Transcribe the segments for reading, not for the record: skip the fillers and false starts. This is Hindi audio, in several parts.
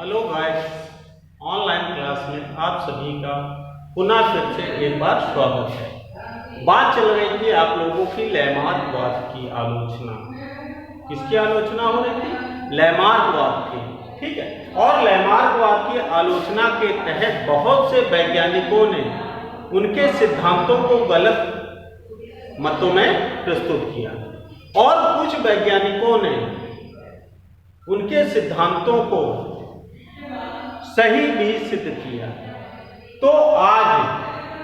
हेलो गाइस, ऑनलाइन क्लास में आप सभी का पुनः फिर से एक बार स्वागत है। बात चल रही थी आप लोगों की लैमार्कवाद की आलोचना। किसकी आलोचना हो रही थी? लैमार्कवाद की। ठीक है। और लैमार्कवाद की आलोचना के तहत बहुत से वैज्ञानिकों ने उनके सिद्धांतों को गलत मतों में प्रस्तुत किया और कुछ वैज्ञानिकों ने उनके सिद्धांतों को सही भी सिद्ध किया। तो आज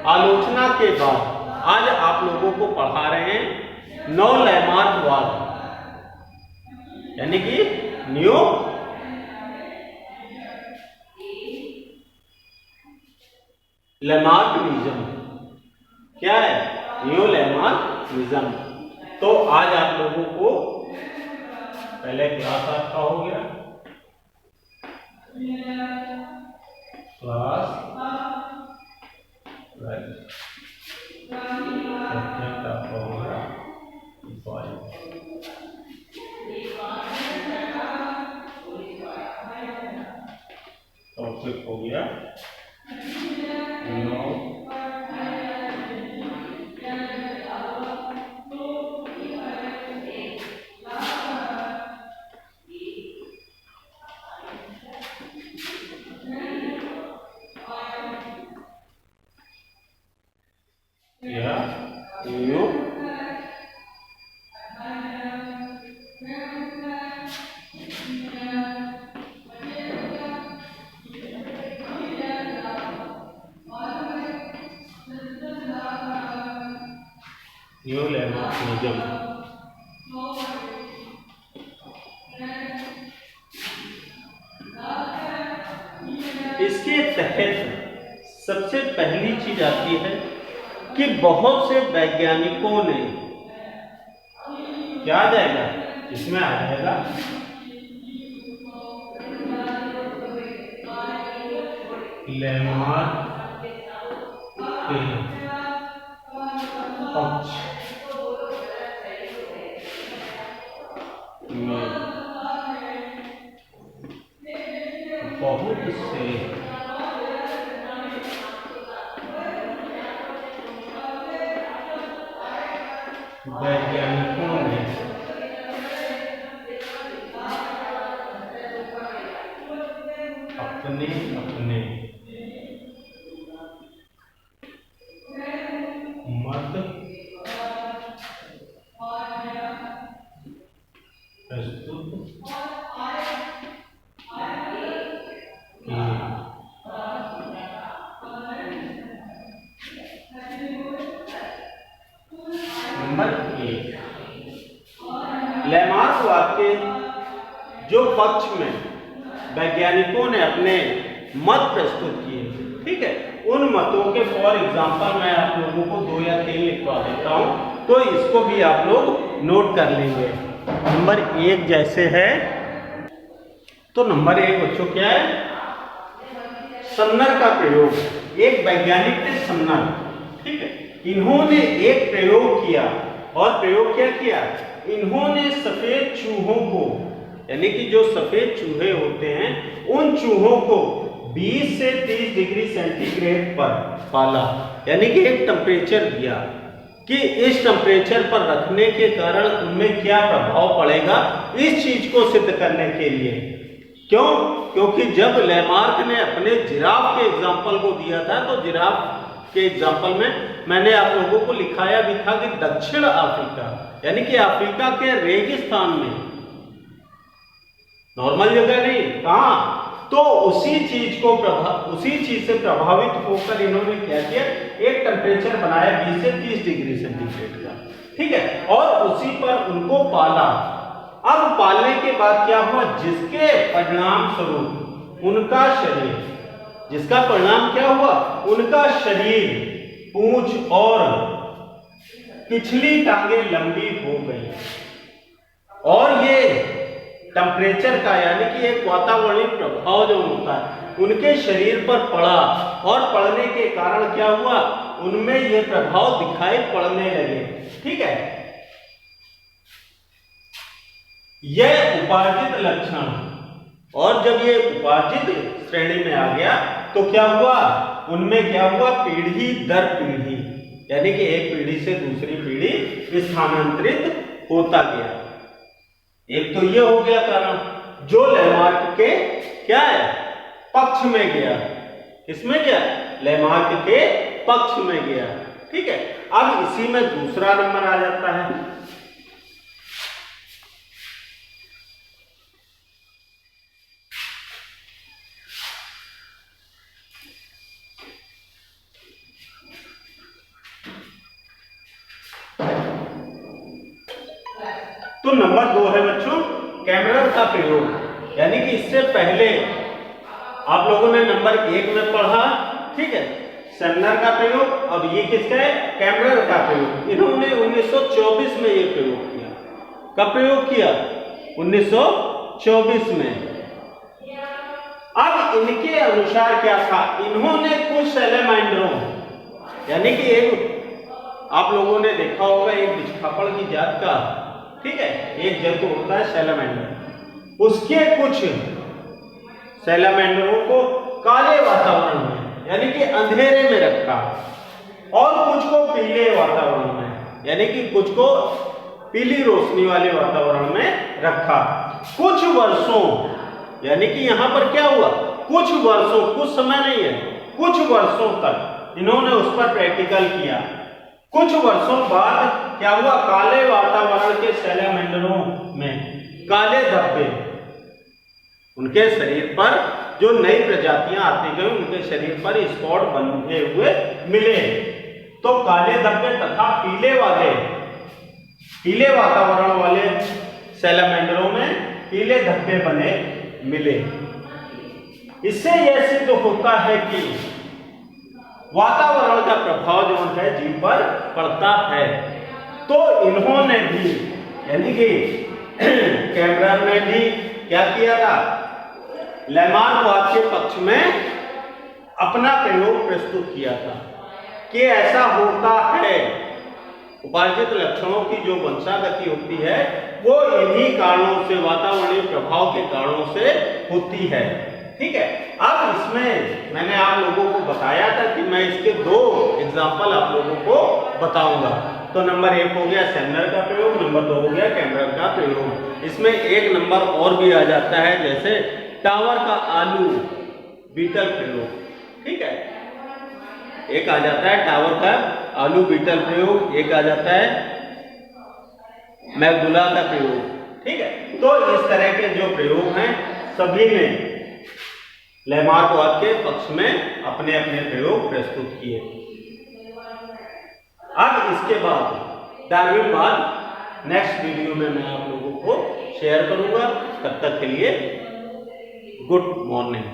आलोचना के बाद आज आप लोगों को पढ़ा रहे हैं नौ लैमार्कवाद, यानी कि न्यू लैमार्कनिज्म। क्या है? न्यू लैमार्कनिज्म। तो आज आप लोगों को पहले क्लास आपका हो गया, क्लास टॉपिक हो गया न्यू न्यू लैमार्कनिज्म। इसके तहत सबसे पहली चीज आती है कि बहुत से वैज्ञानिकों ने क्या आ जाएगा, इसमें आ जाएगा लैमार्क के पक्ष में बहुत से वैज्ञानिकों ने अपने मत प्रस्तुत नंबर 1, लैमार्कवाद के जो पक्ष में वैज्ञानिकों ने अपने मत प्रस्तुत किए, ठीक है, उन मतों के फॉर एग्जांपल मैं आप लोगों को 2 या 3 लिखवा देता हूं, तो इसको भी आप लोग नोट कर लेंगे। नंबर 1 जैसे है, तो नंबर 1 बच्चों क्या है? सन्नर का प्रयोग। एक वैज्ञानिक थे सन्नर, ठीक है। इन्होंने एक प्रयोग किया और प्रयोग क्या किया? इन्होंने सफेद चूहों को, यानी कि जो सफेद चूहे होते हैं, उन चूहों को 20 से 30 डिग्री सेंटीग्रेड पर पाला, यानी कि एक टेम्परेचर दिया कि इस टेम्परेचर पर रखने के कारण उनमें क्या प्रभाव पड़ेगा, इस चीज को सिद्ध करने के लिए। क्यों? क्योंकि जब लैमार्क ने अपने जिराफ के एग्जाम्पल को दिया था, तो जिराफ के एग्जाम्पल में मैंने आप लोगों को लिखाया भी था कि दक्षिण अफ्रीका, यानी कि अफ्रीका के रेगिस्तान में, नॉर्मल जगह नहीं, कहां? तो उसी चीज से प्रभावित होकर इन्होंने क्या किया? एक टेम्परेचर बनाया 20 से 30 डिग्री सेंटीग्रेड का, ठीक है, और उसी पर उनको पाला। अब पालने के बाद क्या हुआ? जिसके परिणाम स्वरूप उनका शरीर, जिसका परिणाम क्या हुआ? उनका शरीर, पूंछ और पिछली टांगें लंबी हो गई, और ये टेम्परेचर का, यानी कि एक वातावरणीय प्रभाव जो होता है, उनके शरीर पर पड़ा, और पड़ने के कारण क्या हुआ? उनमें ये प्रभाव दिखाई पड़ने लगे, ठीक है। यह उपार्जित लक्षण और जब ये उपार्जित श्रेणी में आ गया तो क्या हुआ, उनमें क्या हुआ, पीढ़ी दर पीढ़ी, यानी कि एक पीढ़ी से दूसरी पीढ़ी स्थानांतरित होता गया। एक तो ये हो गया कारण, जो लैमार्क के क्या है, पक्ष में गया। किसमें गया, लैमार्क के पक्ष में गया। ठीक है, अब इसी में दूसरा नंबर आ जाता है। तो नंबर 2 है बच्चों कैमरर का प्रयोग, यानी कि इससे पहले आप लोगों ने नंबर 1 में पढ़ा, ठीक है, सेमनर का प्रयोग। अब ये किसका है, कैमरर का प्रयोग। इन्होंने 1924 में ये प्रयोग किया। कब प्रयोग किया, 1924 में। अब इनके अनुसार क्या था, इन्होंने कुछ सैलेमेंडरों, यानी कि एक आप लोगों ने देखा होगा एक बिछखापड़ की जात का, ठीक है, एक जंतु होता है सैलेमेंडर, उसके कुछ सैलेमेंडरों को काले वातावरण में, यानी कि अंधेरे में रखा, और कुछ को पीले वातावरण में, यानी कि कुछ को पीली रोशनी वाले वातावरण में रखा। कुछ वर्षों, यानी कि यहां पर क्या हुआ, कुछ वर्षों, कुछ समय नहीं है, कुछ वर्षों तक इन्होंने उस पर प्रैक्टिकल किया। कुछ वर्षों बाद क्या हुआ, काले वातावरण के सैलेमेंडरों में काले धब्बे, उनके शरीर पर जो नई प्रजातियां आती गई, उनके शरीर पर स्पॉट बंधे हुए मिले। तो काले धब्बे तथा पीले वातावरण वाले सैलेमेंडरों में पीले धब्बे बने मिले। इससे यह सिद्ध होता है कि वातावरण का प्रभाव जो है जीव पर पड़ता है। तो इन्होंने भी, यानी कि कैमरर ने भी क्या किया था, लैमार्कवाद के पक्ष में अपना प्रयोग प्रस्तुत किया था कि ऐसा होता है, उपार्जित लक्षणों की जो वंशागति होती है वो इन्हीं कारणों से, वातावरणीय प्रभाव के कारणों से होती है। ठीक है, अब इसमें मैंने आप लोगों को बताया था कि मैं इसके 2 एग्जाम्पल आप लोगों को बताऊंगा। तो नंबर 1 हो गया सेमनर का प्रयोग, नंबर 2 हो गया कैमरर का प्रयोग। इसमें एक नंबर और भी आ जाता है, जैसे टावर का आलू बीटल प्रयोग। ठीक है, एक आ जाता है टावर का आलू बीटल प्रयोग, एक आ जाता है मैगदुला का प्रयोग। ठीक है, तो इस तरह के जो प्रयोग हैं सभी ने लैमार्कवाद के पक्ष में अपने अपने प्रयोग प्रस्तुत किए। अब इसके बाद डार्विनवाद नेक्स्ट वीडियो में मैं आप लोगों को शेयर करूंगा। तब तक के लिए गुड मॉर्निंग।